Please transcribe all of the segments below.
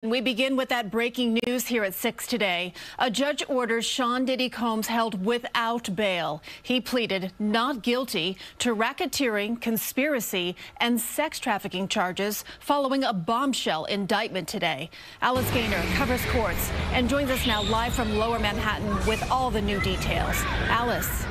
We begin with that breaking news here at 6 today. A judge orders Sean Diddy Combs held without bail. He pleaded not guilty to racketeering, conspiracy, and sex trafficking charges following a bombshell indictment today. Alice Gaynor covers courts and joins us now live from Lower Manhattan with all the new details. Alice.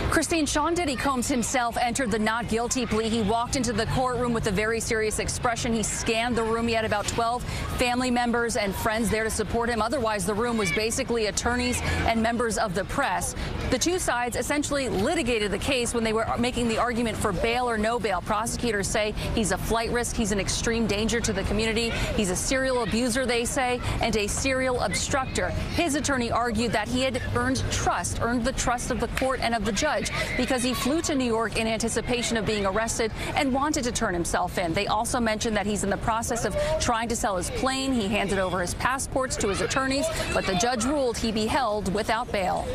Christine, Sean Diddy Combs himself entered the not guilty plea. He walked into the courtroom with a very serious expression. He scanned the room. He had about 12 family members and friends there to support him. Otherwise, the room was basically attorneys and members of the press. The two sides essentially litigated the case when they were making the argument for bail or no bail. Prosecutors say he's a flight risk. He's an extreme danger to the community. He's a serial abuser, they say, and a serial obstructor. His attorney argued that he had earned the trust of the court and of the judge, because he flew to New York in anticipation of being arrested and wanted to turn himself in. They also mentioned that he's in the process of trying to sell his plane. He handed over his passports to his attorneys, but the judge ruled he be held without bail.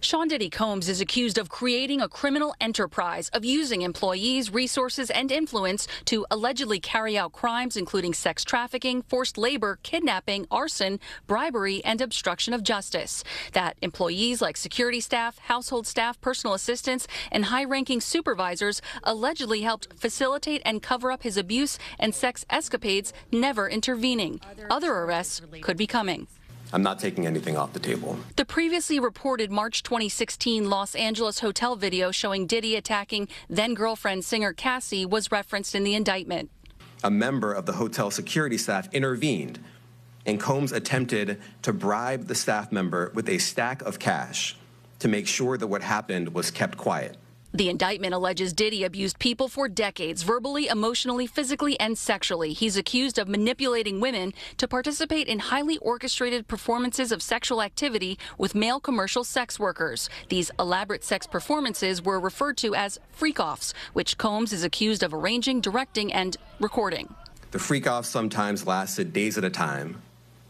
Sean Diddy Combs is accused of creating a criminal enterprise, of using employees, resources, and influence to allegedly carry out crimes including sex trafficking, forced labor, kidnapping, arson, bribery, and obstruction of justice. That employees like security staff, household staff, personal assistants, and high-ranking supervisors allegedly helped facilitate and cover up his abuse and sex escapades, never intervening. Other arrests could be coming. I'm not taking anything off the table. The previously reported March 2016 Los Angeles hotel video showing Diddy attacking then-girlfriend singer Cassie was referenced in the indictment. A member of the hotel security staff intervened, and Combs attempted to bribe the staff member with a stack of cash to make sure that what happened was kept quiet. The indictment alleges Diddy abused people for decades, verbally, emotionally, physically, and sexually. He's accused of manipulating women to participate in highly orchestrated performances of sexual activity with male commercial sex workers. These elaborate sex performances were referred to as freak-offs, which Combs is accused of arranging, directing, and recording. The freak-offs sometimes lasted days at a time,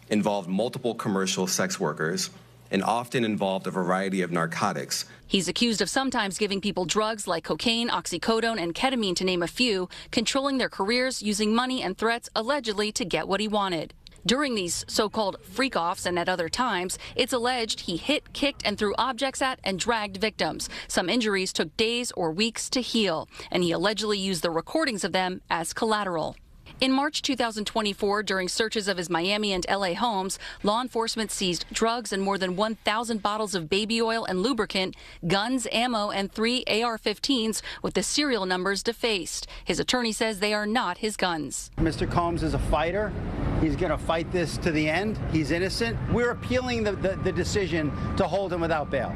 involved multiple commercial sex workers, and often involved a variety of narcotics. He's accused of sometimes giving people drugs like cocaine, oxycodone, and ketamine, to name a few, controlling their careers, using money and threats allegedly to get what he wanted. During these so-called freak-offs and at other times, it's alleged he hit, kicked, and threw objects at and dragged victims. Some injuries took days or weeks to heal, and he allegedly used the recordings of them as collateral. In March 2024, during searches of his Miami and LA homes, law enforcement seized drugs and more than 1,000 bottles of baby oil and lubricant, guns, ammo, and 3 AR-15s with the serial numbers defaced. His attorney says they are not his guns. Mr. Combs is a fighter. He's going to fight this to the end. He's innocent. We're appealing the decision to hold him without bail.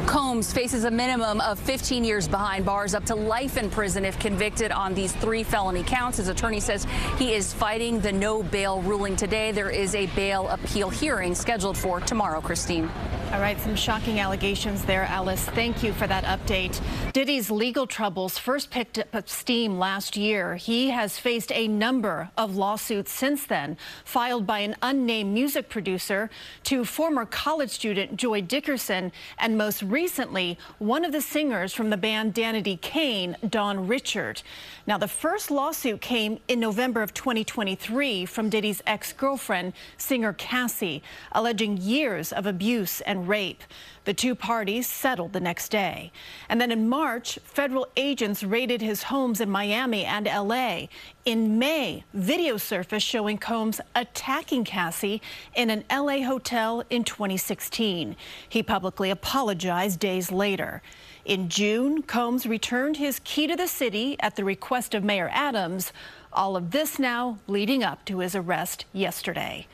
Combs faces a minimum of 15 years behind bars, up to life in prison if convicted on these 3 felony counts. His attorney says he is fighting the no bail ruling today. There is a bail appeal hearing scheduled for tomorrow, Christine. All right, some shocking allegations there, Alice. Thank you for that update. Diddy's legal troubles first picked up steam last year. He has faced a number of lawsuits since then, filed by an unnamed music producer to former college student Joy Dickerson, and most recently, one of the singers from the band Danity Kane, Dawn Richard. Now, the first lawsuit came in November of 2023 from Diddy's ex-girlfriend, singer Cassie, alleging years of abuse and rape. The two parties settled the next day. And then in March, federal agents raided his homes in Miami and LA. In May, video surfaced showing Combs attacking Cassie in an LA hotel in 2016. He publicly apologized days later. In June, Combs returned his key to the city at the request of Mayor Adams. All of this now leading up to his arrest yesterday.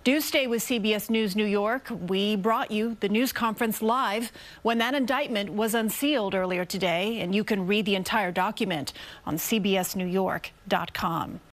Do stay with CBS News New York. We brought you the news conference live when that indictment was unsealed earlier today, and you can read the entire document on cbsnewyork.com.